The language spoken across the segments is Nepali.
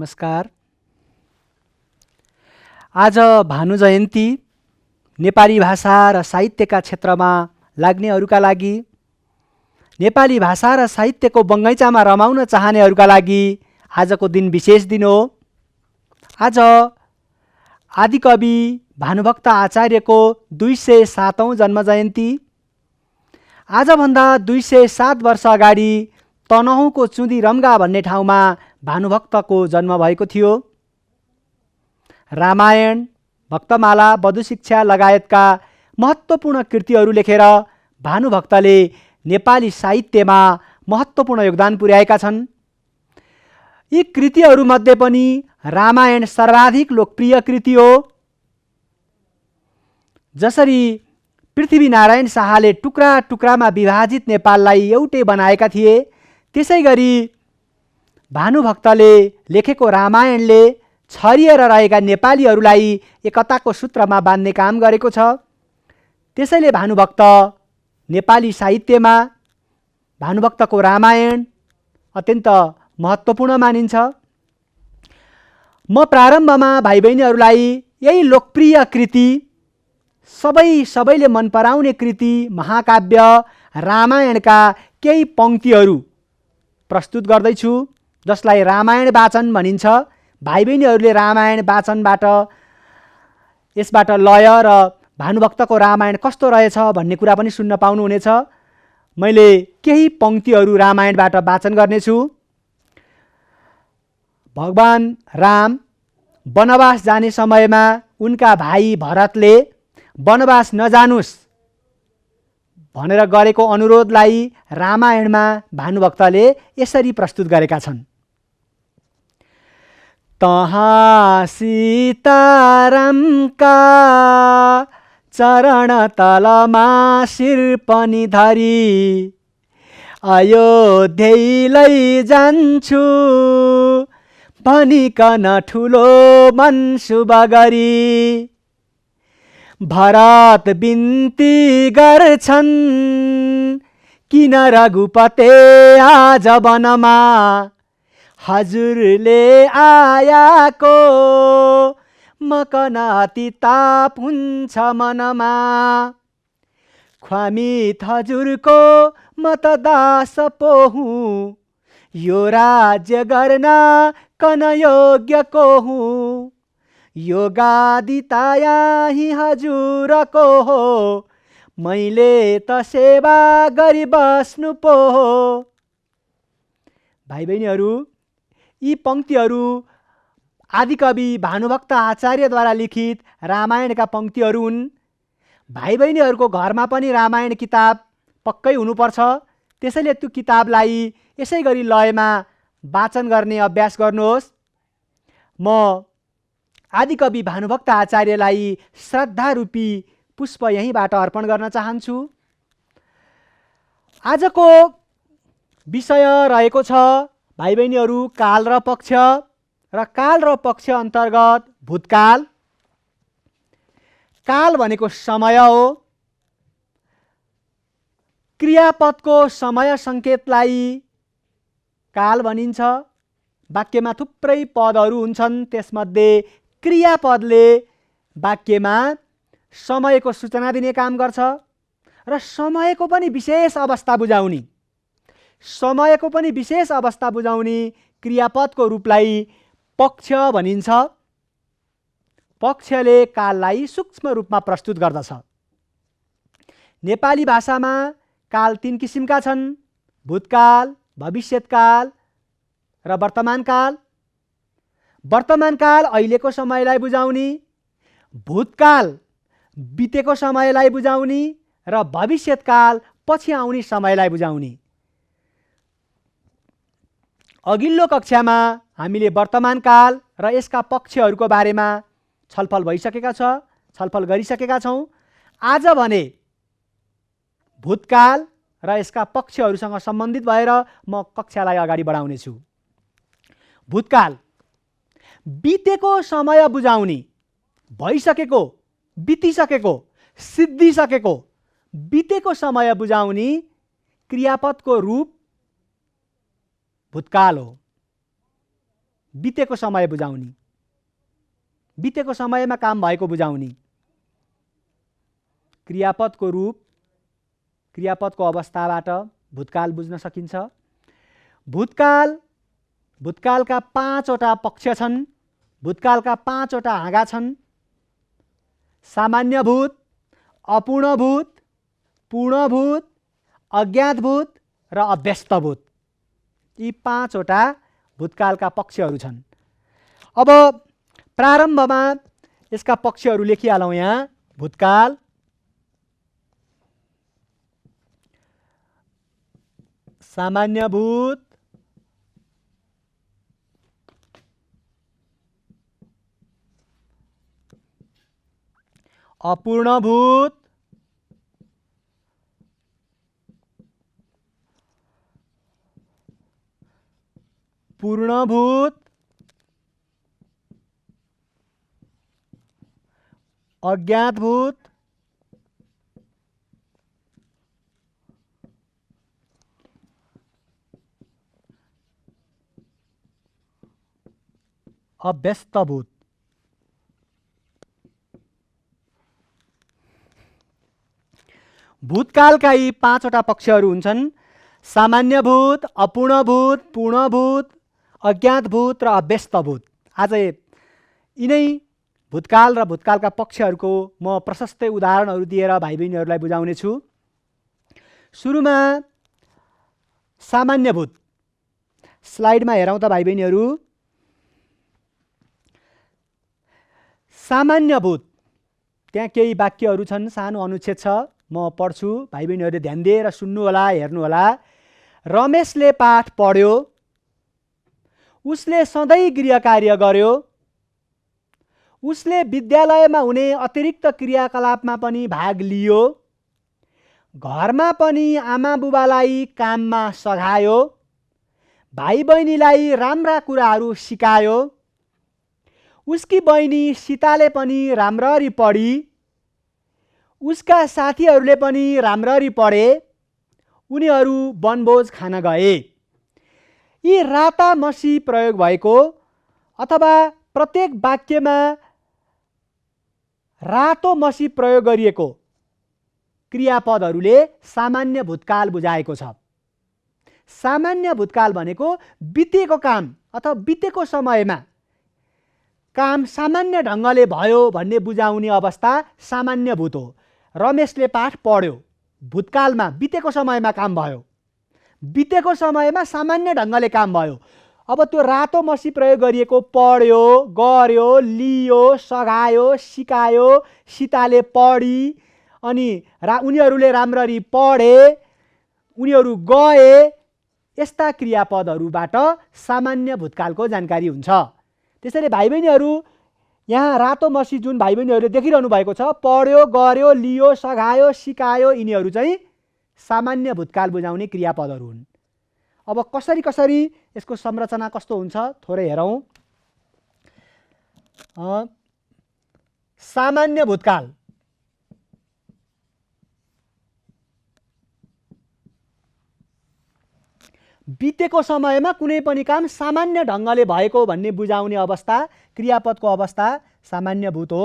नमस्कार। आज भानु जयन्ती नेपाली भाषा र साहित्यका क्षेत्रमा लाग्नेहरूका लागि, नेपाली भाषा र साहित्यको बगैँचामा रमाउन चाहनेहरूका लागि आजको दिन विशेष दिन हो। आज आदिकवि भानुभक्त आचार्यको 207औं जन्म जयन्ती। आजभन्दा 207 वर्ष अगाडि तनहुँको चुँदी रम्गा भन्ने ठाउँमा भानुभक्तको जन्म भएको थियो। रामायण, भक्तमाला, वधुशिक्षा लगायतका महत्त्वपूर्ण कृतिहरू लेखेर भानुभक्तले नेपाली साहित्यमा महत्त्वपूर्ण योगदान पुर्याएका छन्। यी कृतिहरूमध्ये पनि रामायण सर्वाधिक लोकप्रिय कृति हो। जसरी पृथ्वीनारायण शाहले टुक्रा टुक्रामा विभाजित नेपाललाई एउटै बनाएका थिए, त्यसैगरी भानुभक्तले लेखेको रामायणले छरिएर रहेका नेपालीहरूलाई एकताको सूत्रमा बाँध्ने काम गरेको छ। त्यसैले भानुभक्त नेपाली साहित्यमा भानुभक्तको रामायण अत्यन्त महत्त्वपूर्ण मानिन्छ। म प्रारम्भमा भाइ बहिनीहरूलाई यही लोकप्रिय कृति, सबैले मन पराउने कृति महाकाव्य रामायणका केही पङ्क्तिहरू प्रस्तुत गर्दैछु, जसलाई रामायण वाचन भनिन्छ। भाइ बहिनीहरूले रामायण वाचनबाट यसबाट लय र भानुभक्तको रामायण कस्तो रहेछ भन्ने कुरा पनि सुन्न पाउनुहुनेछ। मैले केही पङ्क्तिहरू रामायणबाट वाचन गर्नेछु। भगवान राम वनवास जाने समयमा उनका भाइ भरतले वनवास नजानुस् भनेर गरेको अनुरोधलाई रामायणमा भानुभक्तले यसरी प्रस्तुत गरेका छन्। तहाँ सीतारामका चरण तलमा शिर पनि धरी अयोध्यै जान्छु भनिकन ठुलो मन शुभ गरी भरत बिन्ती गर्छन् किन रघुपते आज वनमा हजुरले आयाको मकन अति ताप हुन्छ मनमा ख्वामित हजुरको म त दास पो हुँ यो राज्य गर्न कन योग्य को हुँ यो गादी त यही हजुरको हो मैले त सेवा गरी बस्नु पो हो। भाइ बहिनीहरू, यी पङ्क्तिहरू आदिकवि भानुभक्त आचार्यद्वारा लिखित रामायणका पङ्क्तिहरू हुन्। भाइ बहिनीहरूको घरमा पनि रामायण किताब पक्कै हुनुपर्छ। त्यसैले त्यो किताबलाई यसै गरी लयमा वाचन गर्ने अभ्यास गर्नुहोस्। म आदिकवि भानुभक्त आचार्यलाई श्रद्धारूपी पुष्प यहीँबाट अर्पण गर्न चाहन्छु। आजको विषय रहेको छ भाइ बहिनीहरू काल र पक्ष, र काल र पक्ष अन्तर्गत भूतकाल। काल भनेको समय हो। क्रियापदको समय सङ्केतलाई काल भनिन्छ। वाक्यमा थुप्रै पदहरू हुन्छन्, त्यसमध्ये क्रियापदले वाक्यमा समयको सूचना दिने काम गर्छ र समयको पनि विशेष अवस्था बुझाउने क्रियापदको रूपलाई पक्ष भनिन्छ। पक्षले काललाई सूक्ष्म रूपमा प्रस्तुत गर्दछ। नेपाली भाषामा काल 3 किसिमका छन्: भूतकाल, भविष्यत्काल र वर्तमानकाल। वर्तमानकाल अहिलेको समयलाई बुझाउने, भूतकाल बितेको समयलाई बुझाउने र भविष्यत्काल पछि आउने समयलाई बुझाउने। अघिल्लो कक्षामा हामीले वर्तमानकाल र यसका पक्षहरूको बारेमा छलफल गरिसकेका छौँ। आज भने भूतकाल र यसका पक्षहरूसँग सम्बन्धित भएर म कक्षालाई अगाडि बढाउनेछु। भूतकाल बितेको समय बुझाउने, भइसकेको, बितिसकेको, सिद्धिसकेको बितेको समय बुझाउने क्रियापदको रूप भूतकाल हो। बितेको समय बुझाउने, बितेको समयमा काम भएको बुझाउने। क्रियापदको रूप, क्रियापदको अवस्थाबाट भूतकाल बुझ्न सकिन्छ। भूतकालका 5वटा पक्ष छन्, भूतकालका 5वटा हाँगा छन्। सामान्यभूत, अपूर्णभूत, पूर्णभूत, अज्ञातभूत र अभ्यस्तभूत। यी 5वटा भूतकालका पक्षहरू छन्। अब प्रारम्भमा यसका पक्षहरू लेखिहालौँ। यहाँ भूतकाल, सामान्यभूत, अपूर्णभूत, पूर्णभूत, अज्ञातभूत, अभ्यस्तभूत। भूतकालका यी 5वटा पक्षहरू हुन्छन् सामान्यभूत, अपूर्णभूत, पूर्णभूत, अज्ञातभूत र अभ्यस्तभूत। आज यिनै भूतकाल र भूतकालका पक्षहरूको म प्रशस्त उदाहरणहरू दिएर भाइ बहिनीहरूलाई बुझाउने छु। सुरुमा सामान्यभूत, स्लाइडमा हेरौँ त भाइ बहिनीहरू। सामान्यभूत, त्यहाँ केही वाक्यहरू छन्, सानो अनुच्छेद छ, म पढ्छु, भाइ बहिनीहरूले ध्यान दिएर सुन्नु होला, हेर्नु होला। रमेशले पाठ पढ्यो, उसले सधैँ गृहकार्य गर्यो, उसले विद्यालयमा हुने अतिरिक्त क्रियाकलापमा पनि भाग लियो, घरमा पनि आमा बुबालाई काममा सघायो, भाइ बहिनीलाई राम्रा कुराहरू सिकायो, उसकी बहिनी सीताले पनि राम्ररी पढी, उसका साथीहरूले पनि राम्ररी पढे, उनीहरू वनभोज खान गए। यी रातामसी प्रयोग भएको अथवा प्रत्येक वाक्यमा रातो मसी प्रयोग गरिएको क्रियापदहरूले सामान्य भूतकाल बुझाएको छ। सामान्य भूतकाल भनेको बितेको काम अथवा बितेको समयमा काम सामान्य ढङ्गले भयो भन्ने बुझाउने अवस्था सामान्यभूत हो। रमेशले पाठ पढ्यो, भूतकालमा बितेको समयमा काम भयो, बितेको समयमा सामान्य ढङ्गले काम भयो। अब त्यो रातो मसी प्रयोग गरिएको पढ्यो, गर्यो, लियो, सघायो, सिकायो, सीताले पढी, अनि उनीहरूले राम्ररी पढे, उनीहरू गए, यस्ता क्रियापदहरूबाट सामान्य भूतकालको जानकारी हुन्छ। त्यसैले भाइ बहिनीहरू यहाँ रातो मसी जुन भाइ बहिनीहरूले देखिरहनु भएको छ, पढ्यो, गर्यो, लियो, सघायो, सिकायो, यिनीहरू चाहिँ सामान्य भूतकाल बुझाउने क्रियापदहरू हुन्। अब कसरी कसरी यसको संरचना कस्तो हुन्छ थोरै हेरौँ। सामान्य भूतकाल, बितेको समयमा कुनै पनि काम सामान्य ढङ्गले भएको भन्ने बुझाउने अवस्था, क्रियापदको अवस्था सामान्यभूत हो।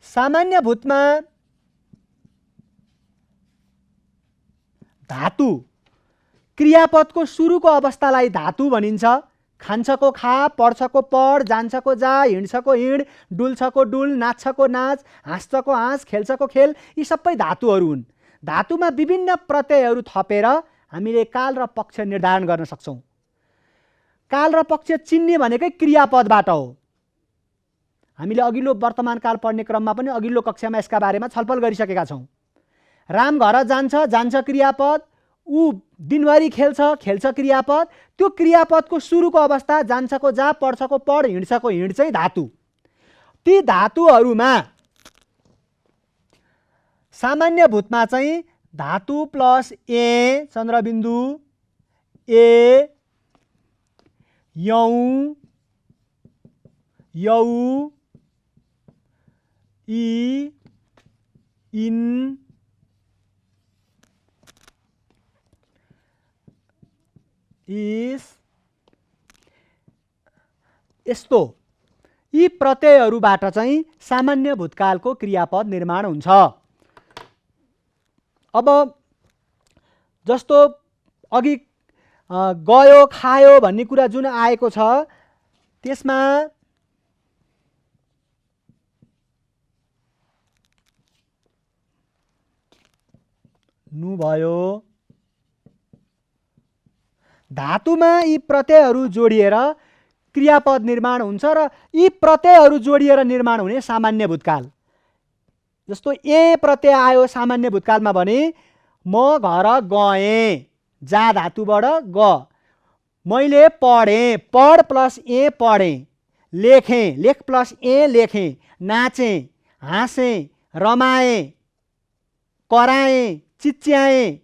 सामान्यभूतमा धातु, क्रियापदको सुरुको अवस्थालाई धातु भनिन्छ। खान्छको खा, पढ्छको पढ, जान्छको जा, हिँड्छको हिँड, डुल्छको डुल, नाच्छको नाच, हाँस्छको हाँस, खेल्छको खेल, यी सबै धातुहरू हुन्। धातुमा विभिन्न प्रत्ययहरू थपेर हामीले काल र पक्ष निर्धारण गर्न सक्छौँ। काल र पक्ष चिन्ने भनेकै क्रियापदबाट हो। हामीले अघिल्लो वर्तमानकाल पढ्ने क्रममा पनि अघिल्लो कक्षामा यसका बारेमा छलफल गरिसकेका छौँ। राम घर जान्छ, जान्छ क्रियापद, ऊ दिनभरि खेल्छ, खेल्छ क्रियापद। त्यो क्रियापदको सुरुको अवस्था जान्छको जा, पढ्छको पढ, हिँड्छको हिँड चाहिँ धातु। ती धातुहरूमा सामान्यभूतमा चाहिँ धातु प्लस ए चन्द्रबिन्दु, ए, यौ, यौ, इ, इन, इस, यस्तो यी प्रत्ययहरूबाट चाहिँ सामान्य भूतकालको क्रियापद निर्माण हुन्छ। अब जस्तो अघि गयो खायो भन्ने कुरा जुन आएको छ त्यसमा नु भयो। धातुमा यी प्रत्ययहरू जोडिएर क्रियापद निर्माण हुन्छ र यी प्रत्ययहरू जोडिएर निर्माण हुने सामान्य भूतकाल। जस्तो ए प्रत्यय आयो सामान्य भूतकालमा भने म घर गएँ, जा धातुबाट ग। मैले पढेँ, पढ प्लस ए पढेँ। लेखेँ, लेख प्लस ए लेखेँ। नाचेँ, हाँसेँ, रमाएँ, कराएँ, चिच्याएँ।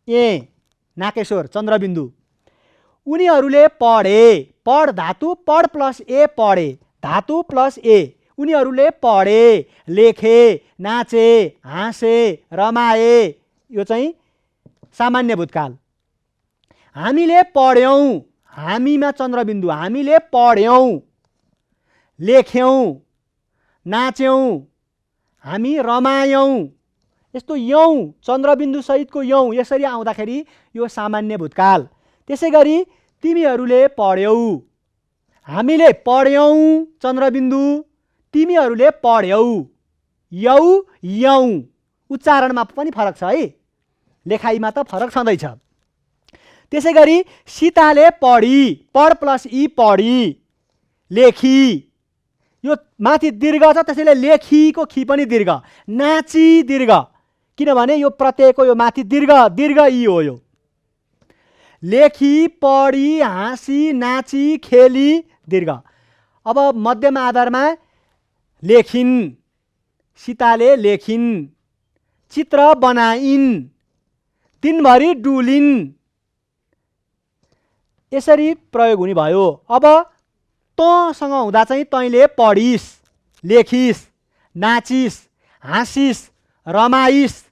ए नाकेश्वर चन्द्रबिन्दु। उनीहरूले पढे, पढ धातु, पढ प्लस ए पढे, धातु प्लस ए। उनीहरूले पढे, लेखे, नाचे, हाँसे, रमाए। यो चाहिँ सामान्य भूतकाल। हामीले पढ्यौँ, हामीमा चन्द्रबिन्दु, हामीले पढ्यौँ, लेख्यौँ, नाच्यौँ, हामी रमायौँ। यस्तो यौँ चन्द्रबिन्दु सहितको यौँ यसरी आउँदाखेरि यो सामान्य भूतकाल। त्यसै गरी तिमीहरूले पढ्यौ, हामीले पढ्यौँ चन्द्रबिन्दु, तिमीहरूले पढ्यौ। यौ यौँ उच्चारणमा पनि फरक छ है, लेखाइमा त फरक छँदैछ। त्यसै गरी सीताले पढी, पढ प्लस ई पढी, लेखी। यो माथि दीर्घ छ त्यसैले लेखीको खी पनि दीर्घ, नाची दीर्घ, किनभने यो प्रत्ययको यो माथि दीर्घ दीर्घ ई हो। यो लेखी, पढी, हाँसी, नाची, खेली दीर्घ। अब मध्यम आधारमा लेखिन्, सीताले लेखिन्। चित्र बनाइन्, दिनभरि डुलिन्। यसरी प्रयोग हुने भयो। अब तँसँग हुँदा चाहिँ तैँले पढिस्, लेखिस्, नाचिस्, हाँसिस्, रमाइस्।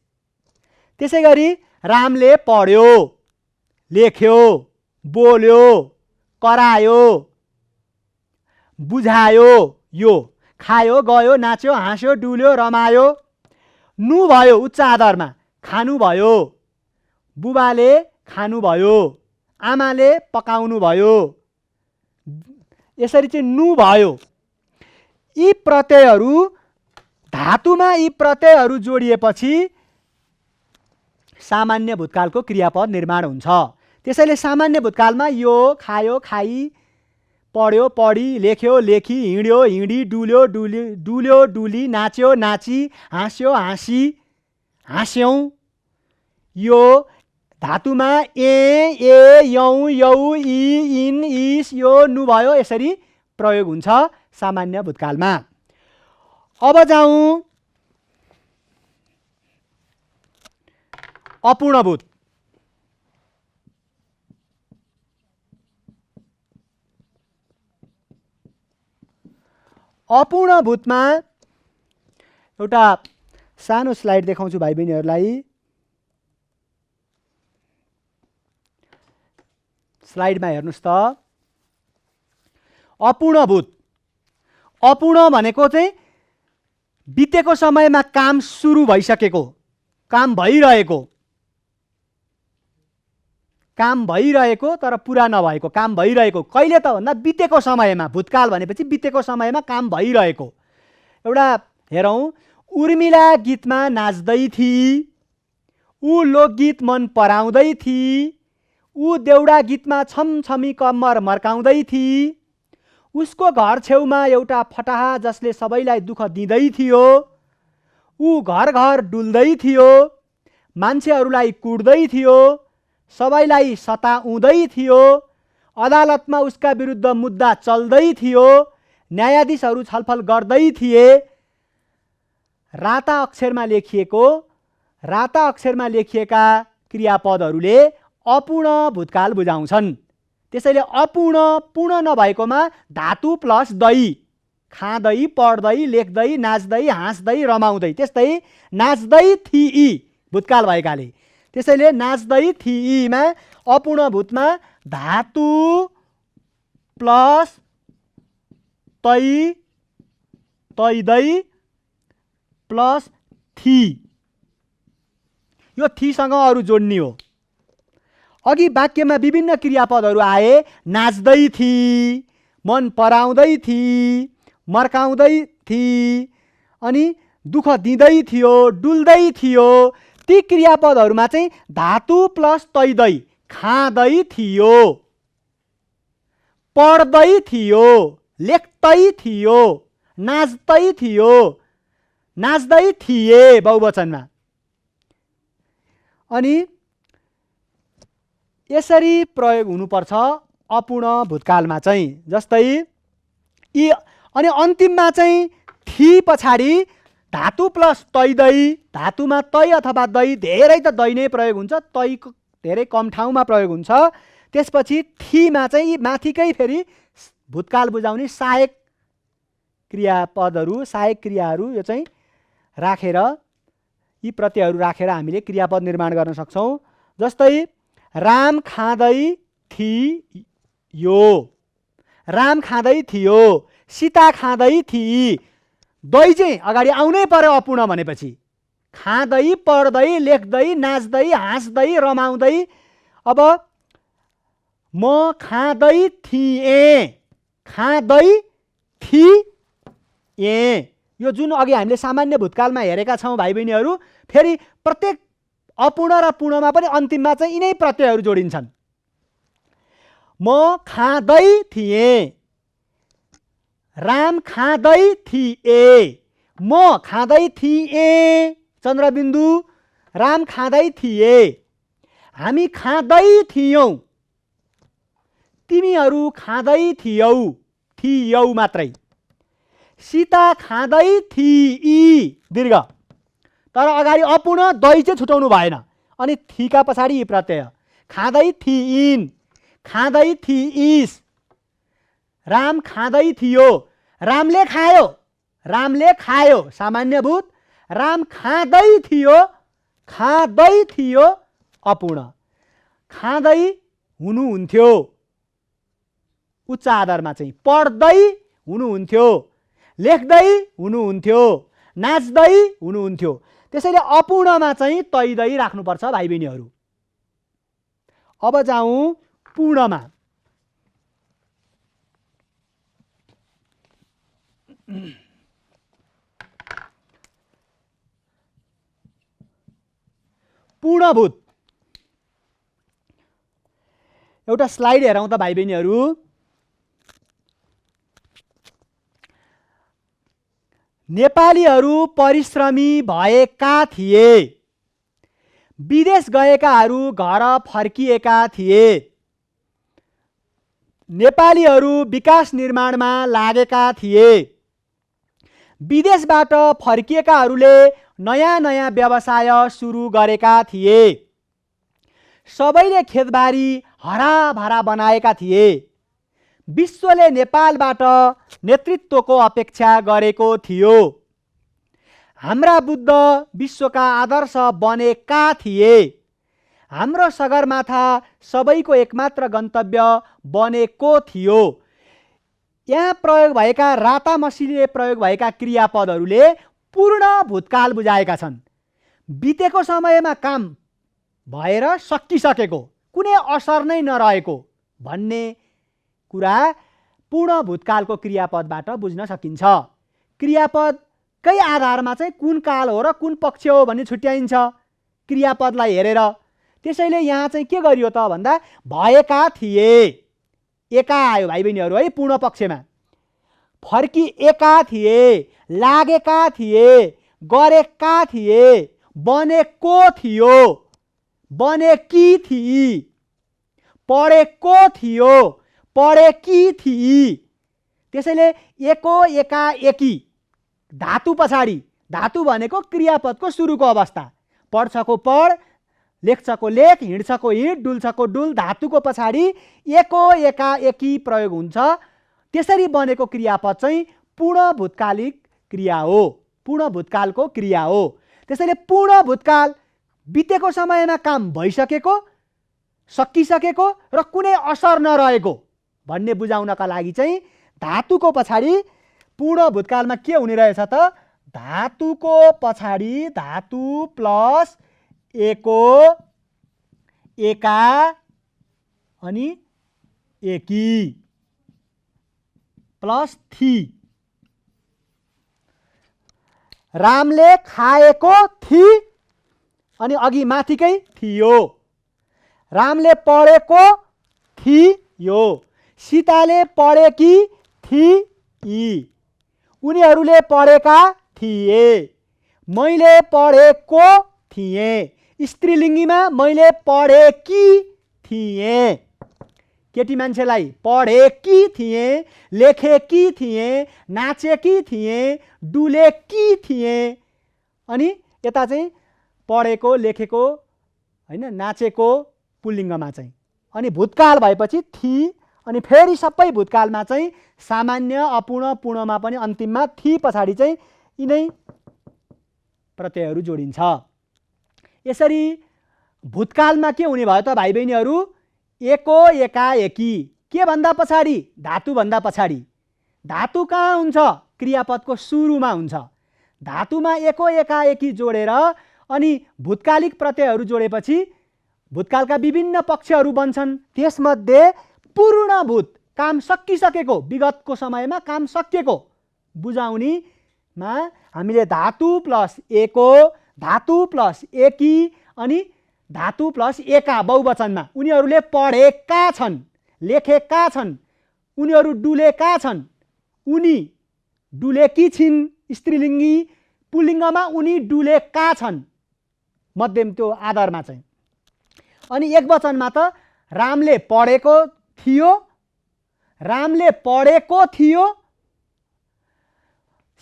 त्यसै गरी रामले पढ्यो, लेख्यो, बोल्यो, करायो, बुझायो। यो खायो, गयो, नाच्यो, हाँस्यो, डुल्यो, रमायो। नु भयो उच्च आधारमा, खानु भयो, बुबाले खानु भयो, आमाले पकाउनु भयो। यसरी चाहिँ नु भयो। यी प्रत्ययहरू धातुमा यी प्रत्ययहरू जोडिएपछि सामान्य भूतकालको क्रियापद निर्माण हुन्छ। त्यसैले सामान्य भूतकालमा यो खायो, खाई, पढ्यो, पढी, लेख्यो, लेखी, हिँड्यो, हिँडी, डुल्यो, डुल्यो, डुली, नाच्यो, नाची, हाँस्यो, हाँसी, हाँस्यौँ। यो धातुमा ए यौँ, यौ, इ, इन, इस, यो, नु भयो। यसरी प्रयोग हुन्छ सामान्य भूतकालमा। अब जाउँ अपूर्णभूत। अपूर्णभूतमा एउटा सानो स्लाइड देखाउँछु भाइ बहिनीहरूलाई। स्लाइडमा हेर्नुहोस् त। अपूर्णभूत, अपूर्ण भनेको चाहिँ बितेको समयमा काम सुरु भइसकेको, काम भइरहेको, काम भइरहेको तर पुरा नभएको, काम भइरहेको। कहिले त भन्दा बितेको समयमा। भूतकाल भनेपछि बितेको समयमा काम भइरहेको। एउटा हेरौँ, उर्मिला गीतमा नाच्दै थिई, ऊ लोकगीत मन पराउँदै थिई, ऊ देउडा गीतमा छमछमी कम्मर मर्काउँदै थिई, उसको घर छेउमा एउटा फटाहा जसले सबैलाई दुःख दिँदै थियो, ऊ घर घर डुल्दै थियो, मान्छेहरूलाई कुट्दै थियो, सबैलाई सताउँदै थियो, अदालतमा उसका विरुद्ध मुद्दा चल्दै थियो, न्यायाधीशहरू छलफल गर्दै थिए। राता अक्षरमा लेखिएका क्रियापदहरूले अपूर्ण भूतकाल बुझाउँछन्। त्यसैले अपूर्ण पूर्ण नभएकोमा धातु प्लस दै, खाँदै, पढ्दै, लेख्दै, नाच्दै, हाँस्दै, रमाउँदै। त्यस्तै नाच्दै थिई भूतकाल भएकाले, त्यसैले नाच्दै थिईमा अपूर्ण भूतमा धातु प्लस तै तैदै प्लस थी, यो थीसँग अरू जोड्ने हो। अघि वाक्यमा विभिन्न क्रियापदहरू आए, नाच्दै थी, मन पराउँदै थी, मर्काउँदै थी, अनि दुःख दिँदै थियो, डुल्दै थियो। ती क्रियापदहरूमा चाहिँ धातु प्लस तैदै, खाँदै थियो, पढ्दै थियो, लेख्दै थियो, नाच्दै थियो, नाच्दै थिए बहुवचनमा। अनि यसरी प्रयोग हुनुपर्छ अपूर्ण भूतकालमा चाहिँ। जस्तै यी, अनि अन्तिममा चाहिँ थी पछाडि धातु प्लस तैदै, धातुमा तै अथवा दै, धेरै त दै नै प्रयोग हुन्छ, तै धेरै कम ठाउँमा प्रयोग हुन्छ। त्यसपछि थीमा चाहिँ यी माथिकै फेरि भूतकाल बुझाउने सहायक क्रियापदहरू, सहायक क्रियाहरू यो चाहिँ राखेर, यी प्रत्ययहरू राखेर हामीले क्रियापद निर्माण गर्न सक्छौँ। जस्तै राम खाँदै थियो, राम खाँदै थियो, सीता खाँदै थिई। दै चाहिँ अगाडि आउनै पर्यो अपूर्ण भनेपछि। खाँदै, पढ्दै, लेख्दै, नाच्दै, हाँस्दै, रमाउँदै। अब म खाँदै थिएँ, खाँदै थिएँ, यो जुन अघि हामीले सामान्य भूतकालमा हेरेका छौँ भाइ बहिनीहरू, फेरि प्रत्येक अपूर्ण र पूर्णमा पनि अन्तिममा चाहिँ यिनै प्रत्ययहरू जोडिन्छन्। म खाँदै थिएँ, राम खाँदै थिए, म खाँदै थिएँ चन्द्रबिन्दु, राम खाँदै थिए, हामी खाँदै थियौँ, तिमीहरू खाँदै थियौ, थियौ मात्रै। सीता खाँदै थिई, दीर्घ, तर अगाडि अपूर्ण दै चाहिँ छुटाउनु भएन। अनि थीका पछाडि यी प्रत्यय, खाँदै थिइन्, खाँदै थिइस्, राम खाँदै थियो, रामले खायो, रामले खायो सामान्य भूत, राम खाँदै थियो, खाँदै थियो अपूर्ण। खाँदै हुनुहुन्थ्यो उच्च आधारमा चाहिँ, पढ्दै हुनुहुन्थ्यो, लेख्दै हुनुहुन्थ्यो, नाच्दै हुनुहुन्थ्यो। त्यसैले अपूर्णमा चाहिँ तैदै राख्नुपर्छ भाइ बहिनीहरू। अब जाउँ पूर्णमा। पूर्णभूत एउटा स्लाइड हेरौँ त भाइ बहिनीहरू। नेपालीहरू परिश्रमी भएका थिए, विदेश गएकाहरू घर फर्किएका थिए, नेपालीहरू विकास निर्माणमा लागेका थिए, विदेशबाट फर्किएकाहरूले नयाँ नयाँ व्यवसाय सुरु गरेका थिए, सबैले खेतबारी हराभरा बनाएका थिए, विश्वले नेपालबाट नेतृत्वको अपेक्षा गरेको थियो, हाम्रा बुद्ध विश्वका आदर्श बनेका थिए, हाम्रो सगरमाथा सबैको एकमात्र गन्तव्य बनेको थियो। यहाँ प्रयोग भएका रातामसीले प्रयोग भएका क्रियापदहरूले पूर्ण भूतकाल बुझाएका छन्। बितेको समयमा काम भएर सकिसकेको, कुनै असर नै नरहेको भन्ने कुरा पूर्ण भूतकालको क्रियापदबाट बुझ्न सकिन्छ। क्रियापदकै आधारमा चाहिँ कुन काल हो र कुन पक्ष हो भन्ने छुट्याइन्छ क्रियापदलाई हेरेर। त्यसैले यहाँ चाहिँ के गरियो त भन्दा भएका थिए, एका आयो भाइ बहिनीहरू है पूर्ण पक्षमा। फर्किएका थिए, लागेका थिए, गरेका थिए, बनेको थियो, बनेकी थिई, पढेको थियो, पढेकी थिई। त्यसैले एको, एका, एकी, धातु पछाडि, धातु भनेको क्रियापदको सुरुको अवस्था, पढ्छको पढ, लेख्छको लेख, हिँड्छको हिँड, डुल्छको डुल, धातुको पछाडि एको, एका, एकी प्रयोग हुन्छ। त्यसरी बनेको क्रियापद चाहिँ पूर्ण भूतकालिक क्रिया हो, पूर्ण भूतकालको क्रिया हो। त्यसैले पूर्ण भूतकाल बितेको समयमा काम भइसकेको, सकिसकेको र कुनै असर नरहेको भन्ने बुझाउनका लागि चाहिँ धातुको पछाडि पूर्ण भूतकालमा के हुने रहेछ त धातुको पछाडि धातु प्लस एको एका अनि एकी प्लस थी। रामले खाएको थी अनि अघि माथिकै थियो। रामले पढेको थियो। सीताले पढेकी थिई। उनीहरूले पढेका थिए। मैले पढेको थिएँ। स्त्रीलिङ्गीमा मैले पढेकी थिएँ। केटी मान्छेलाई पढेकी थिएँ, लेखेकी थिएँ, नाचेकी थिएँ, डुलेकी थिएँ। अनि यता चाहिँ पढेको लेखेको हैन नाचेको पुल्लिङ्गमा चाहिँ। अनि भूतकाल भएपछि थी अनि फेरि सबै भूतकालमा चाहिँ सामान्य अपूर्ण पूर्णमा पनि अन्तिममा थी पछाडि चाहिँ यिनै प्रत्ययहरू जोडिन्छ। यसरी भूतकालमा के हुने भयो त भाइ बहिनीहरू? एको एका एकी के भन्दा पछाडि धातु भन्दा पछाडि। धातु कहाँ हुन्छ? क्रियापदको सुरुमा हुन्छ। धातुमा एको एका एकी जोडेर अनि भूतकालिक प्रत्ययहरू जोडेपछि भूतकालका विभिन्न पक्षहरू बन्छन्। त्यसमध्ये पूर्णभूत काम सकिसकेको विगतको समयमा काम सकिएको बुझाउनेमा हामीले धातु प्लस एको, धातु प्लस एकी अनि धातु प्लस एका बहुवचनमा उनीहरूले पढेका छन्, लेखेका छन्, उनीहरू डुलेका छन्, उनी डुलेकी छिन् स्त्रीलिङ्गी, पुल्लिङ्गमा उनी डुलेका छन् मध्यम त्यो आधारमा चाहिँ। अनि एकवचनमा त रामले पढेको थियो, रामले पढेको थियो,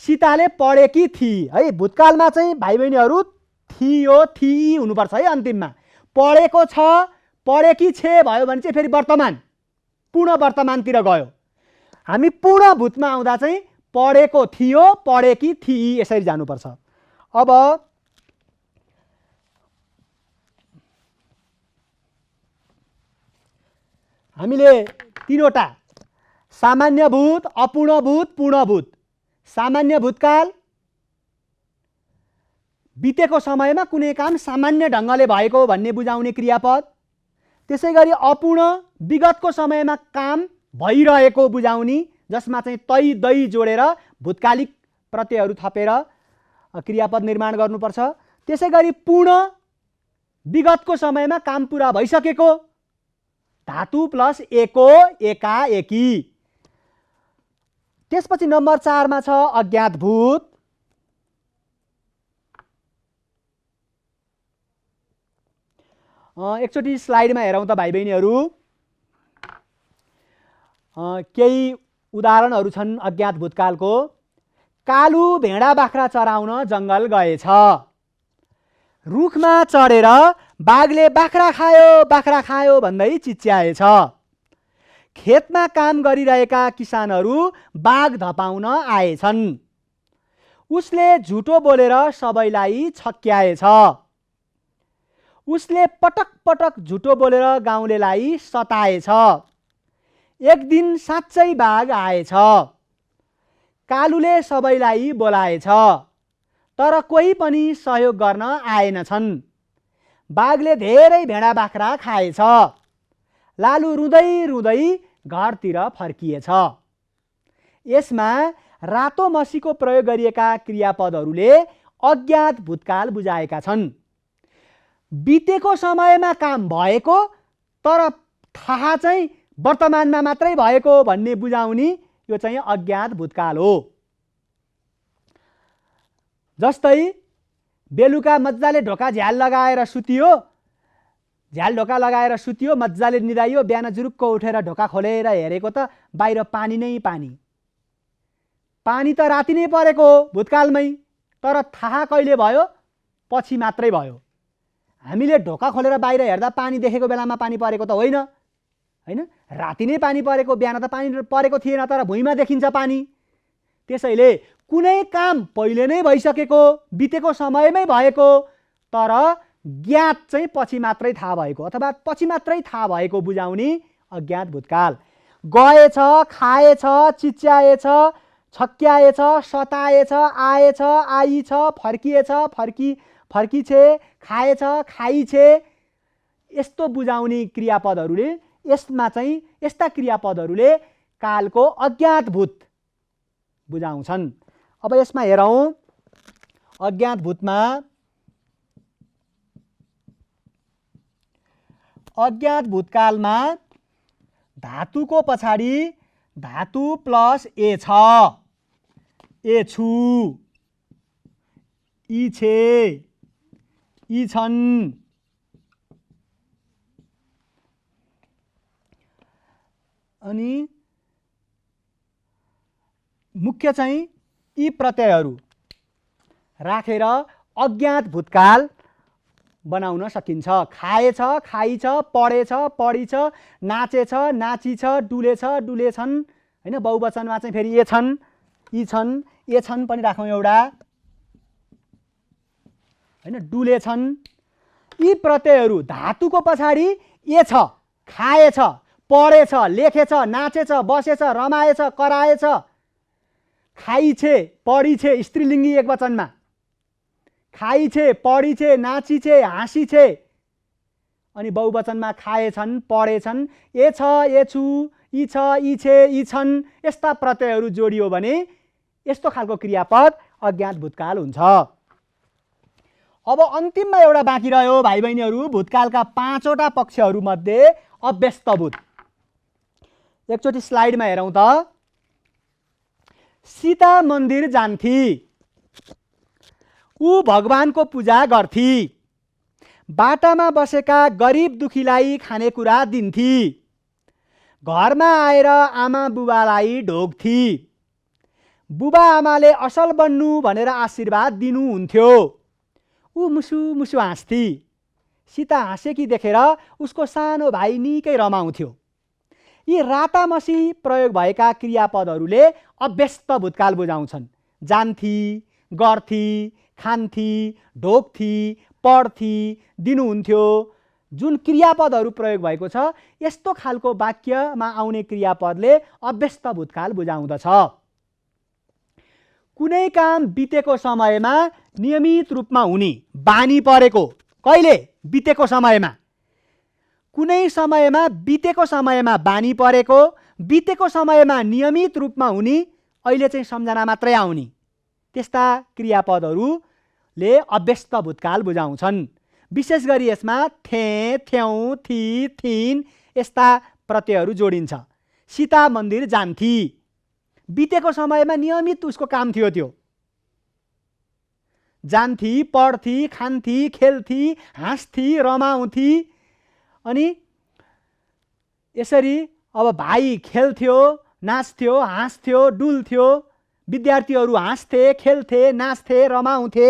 सीताले पढेकी थिई है। भूतकालमा चाहिँ भाइ बहिनीहरू थियो थिई हुनुपर्छ है अन्तिममा। पढेको छ, पढेकी छे भयो भने चाहिँ फेरि वर्तमान पूर्ण वर्तमानतिर गयो। हामी पूर्ण भूतमा आउँदा चाहिँ पढेको थियो, पढेकी थिई यसरी जानुपर्छ। अब हामीले तीनवटा सामान्य भूत, अपूर्ण भूत, पूर्ण भूत। सामान्य भूतकाल बितेको समयमा कुनै काम सामान्य ढङ्गले भएको भन्ने बुझाउने क्रियापद। त्यसैगरी अपूर्ण विगतको समयमा काम भइरहेको बुझाउने जसमा चाहिँ तै दै जोडेर भूतकालिक प्रत्ययहरू थपेर क्रियापद निर्माण गर्नुपर्छ। त्यसैगरी पूर्ण विगतको समयमा काम पुरा भइसकेको धातु प्लस एको एका एकी। त्यसपछि नम्बर 4 मा छ अज्ञात भूत। एकचोटि स्लाइडमा हेरौँ त भाइ बहिनीहरू। केही उदाहरणहरू छन् अज्ञात भूतकालको। कालु भेडा बाख्रा चराउन जङ्गल गएछ। रुखमा चढेर बाघले बाख्रा खायो भन्दै चिच्याएछ। खेतमा काम गरिरहेका किसानहरू बाघ धपाउन आएछन्। उसले झुटो बोलेर सबैलाई छक्क्याएछ। उसले पटक पटक झुटो बोलेर गाउँलेलाई सताएछ। एक दिन साँच्चै बाघ आएछ। कालुले सबैलाई बोलाएछ तर कोही पनि सहयोग गर्न आएनछन्। बाघले धेरै भेडा बाख्रा खाएछ। लालु रुँदै रुँदै घरतिर फर्किएछ। यसमा रातो मसीको प्रयोग गरिएका क्रियापदहरूले अज्ञात भूतकाल बुझाएका छन्। बितेको समयमा काम भएको तर थाहा चाहिँ वर्तमानमा मात्रै भएको भन्ने बुझाउने यो चाहिँ अज्ञात भूतकाल हो। जस्तै बेलुका मजाले ढोका झ्याल लगाएर सुतियो, झ्याल ढोका लगाएर सुतियो, मजाले निदाइयो, बिहान जुरुक्क उठेर ढोका खोलेर हेरेको त बाहिर पानी नै पानी। पानी त राति नै परेको भूतकालमै, तर थाहा कहिले भयो? पछि मात्रै भयो। हामीले ढोका खोलेर बाहिर हेर्दा पानी देखेको बेलामा पानी परेको त होइन, हैन? राति नै पानी परेको, बिहान त पानी परेको थिएन तर भुइँमा देखिन्छ पानी। त्यसैले कुनै काम पहिले नै भइसकेको, बितेको समयमै भएको तर ज्ञात चाहिँ पछि मात्रै थाहा भएको अथवा पछि मात्रै थाहा भएको बुझाउने अज्ञात भूतकाल। गएछ, खाएछ, चिच्याएछ, छक्क्याएछ, सताएछ, आएछ, आइछ, फर्किएछ, फर्किछे, खाएछ, खाइछे, यस्तो बुझाउने क्रियापदहरूले यसमा चाहिँ यस्ता क्रियापदहरूले कालको अज्ञात भूत बुझाउँछन्। अब यसमा हेरौँ, अज्ञात भूतमा अज्ञात भूतकालमा धातुको पछाडि धातु प्लस ए छ। ए छु, यी छे, यी छन्। अनि मुख्य चाहिँ यी प्रत्ययहरू राखेर अज्ञात भूतकाल बनाउन सकिन्छ। खाएछ, खाइछ, पढेछ, पढिछ, नाचेछ, नाचिछ, डुलेछ, डुलेछन्, हैन। बहुवचनमा चाहिँ फेरि ए छन्, यी छन्, ए छन् पनि राखौँ एउटा, हैन। डुलेछन्। यी प्रत्ययहरू धातुको पछाडि ए छ, खाएछ, पढेछ, लेखेछ, नाचेछ, बसेछ, रमाएछ, कराएछ, खाइछे, पढिछे, स्त्रीलिङ्गी एकवचनमा, खाइछे, पढिछे, नाचिछे, हाँसिछे, अनि बहुवचनमा खाएछन्, पढेछन्, ए छ, ए छु, यी छ, यी छे, यी छन्, यस्ता प्रत्ययहरू जोडियो भने यस्तो खालको क्रियापद अज्ञात भूतकाल हुन्छ। अब अन्तिममा एउटा बाँकी रह्यो भाइ बहिनीहरू, भूतकालका 5 वटा पक्षहरू मध्ये अभ्यस्त भूत। एकचोटि स्लाइडमा हेरौँ त। सीता मन्दिर जान्थी, ऊ भगवानको पूजा गर्थी, बाटामा बसेका गरिब दुखीलाई खानेकुरा दिन्थी, घरमा आएर आमा बुबालाई ढोग्थी, बुबा आमाले असल बन्नु भनेर आशीर्वाद दिनुहुन्थ्यो, ऊ मुसु मुसु हाँस्थी, सीता हाँसेकी देखेर उसको सानो भाइ निकै रमाउँथ्यो। यी रातामसी प्रयोग भएका क्रियापदहरूले अभ्यस्त भूतकाल बुझाउँछन्। जान्थी, गर्थी, खान्थी, ढोग्थी, पढ्थी, दिनुहुन्थ्यो, जुन क्रियापदहरू प्रयोग भएको छ यस्तो खालको वाक्यमा आउने क्रियापदले अभ्यस्त भूतकाल बुझाउँदछ। कुनै काम बितेको समयमा नियमित रूपमा हुने बानी परेको, कहिले? बितेको समयमा। कुनै समयमा बितेको समयमा बानी परेको, बितेको समयमा नियमित रूपमा हुने, अहिले चाहिँ सम्झना मात्रै आउने, त्यस्ता क्रियापदहरूले अभ्यस्त भूतकाल बुझाउँछन्। विशेष गरी यसमा थे, थ्यौँ, थी, थिन यस्ता प्रत्ययहरू जोडिन्छ। सीता मन्दिर जान्थी, बितेको समयमा नियमित उसको काम थियो त्यो। जान्थी, पढ्थी, खान्थी, खेल्थी, हाँस्थी, रमाउँथी, अनि यसरी अब भाइ खेल्थ्यो, नाच्थ्यो, हाँस्थ्यो, डुल्थ्यो, विद्यार्थीहरू हाँस्थे, खेल्थे, नाच्थे, रमाउँथे।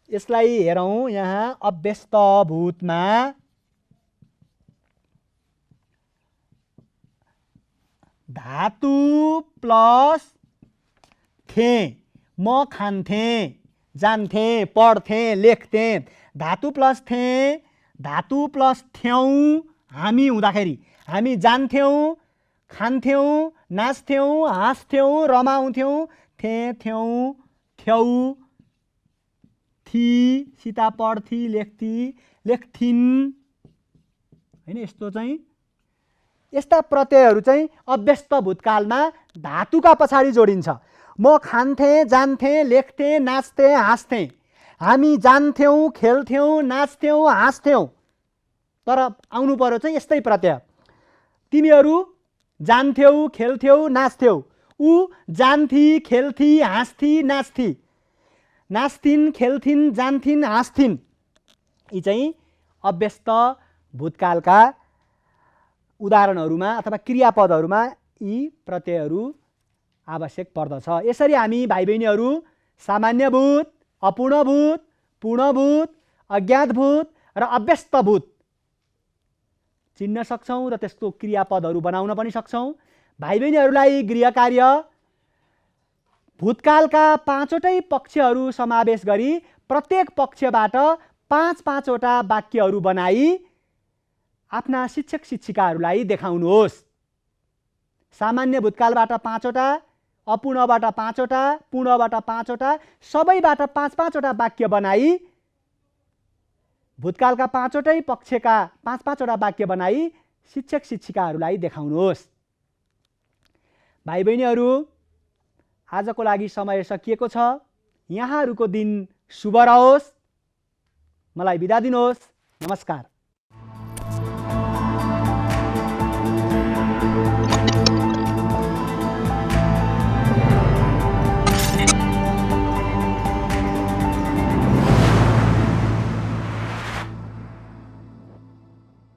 यसलाई हेरौँ यहाँ अभ्यस्त भूतमा धातु प्लस थे, म खान्थे, जान्थे, पढ्थे, लेख्थे, धातु प्लस थे, धातु प्लस थ्यौँ, हामी हुँदाखेरि हामी जान्थ्यौँ, खान्थ्यौँ, नाच्थ्यौँ, हाँस्थ्यौँ, रमाउँथ्यौँ, थे, थ्यौँ, थ्यौ, थी, सीता पढ्थी, लेख्थी, लेख्थिन्, हैन। यस्तो चाहिँ यस्ता प्रत्ययहरू चाहिँ अभ्यस्त भूतकालमा धातुका पछाडि जोडिन्छ। म खान्थे, जान्थे, लेख्थे, नाच्थे, हाँस्थेँ, हामी जान्थ्यौँ, खेल्थ्यौँ, नाच्थ्यौँ, हाँस्थ्यौँ, तर आउनु पर्यो चाहिँ यस्तै प्रत्यय। तिमीहरू जान्थ्यौ, खेल्थ्यौ, नाच्थ्यौ, ऊ जान्थी, खेल्थी, हाँस्थी, नाच्थी, नाच्थिन्, खेल्थिन्, जान्थिन्, हाँस्थिन्। यी चाहिँ अभ्यस्त भूतकालका उदाहरणहरूमा अथवा क्रियापदहरूमा यी प्रत्ययहरू आवश्यक पर्दछ। यसरी हामी भाइ बहिनीहरू सामान्य भूत, अपूर्ण भूत, पूर्ण भूत, अज्ञात भूत र अभ्यस्त भूत चिन्न सक्छौँ र त्यस्तो क्रियापदहरू बनाउन पनि सक्छौँ। भाइ बहिनीहरूलाई गृह कार्य भूतकालका 5 वटै पक्षहरू समावेश गरी प्रत्येक पक्षबाट 5-5 वटा वाक्यहरू बनाई आफ्ना शिक्षक शिक्षिकाहरूलाई देखाउनुहोस्। सामान्य भूतकालबाट 5 वटा, अपूर्णबाट 5 वटा, पूर्णबाट 5 वटा, सबैबाट 5-5 वटा वाक्य बनाई भूतकालका 5 वटै पक्षका 5-5 वटा वाक्य बनाई शिक्षक शिक्षिकाहरूलाई देखाउनुहोस्। भाइ बहिनीहरू, आजको लागि समय सकिएको छ। यहाँहरूको दिन शुभ रहोस्। मलाई बिदा दिनुहोस्। नमस्कार।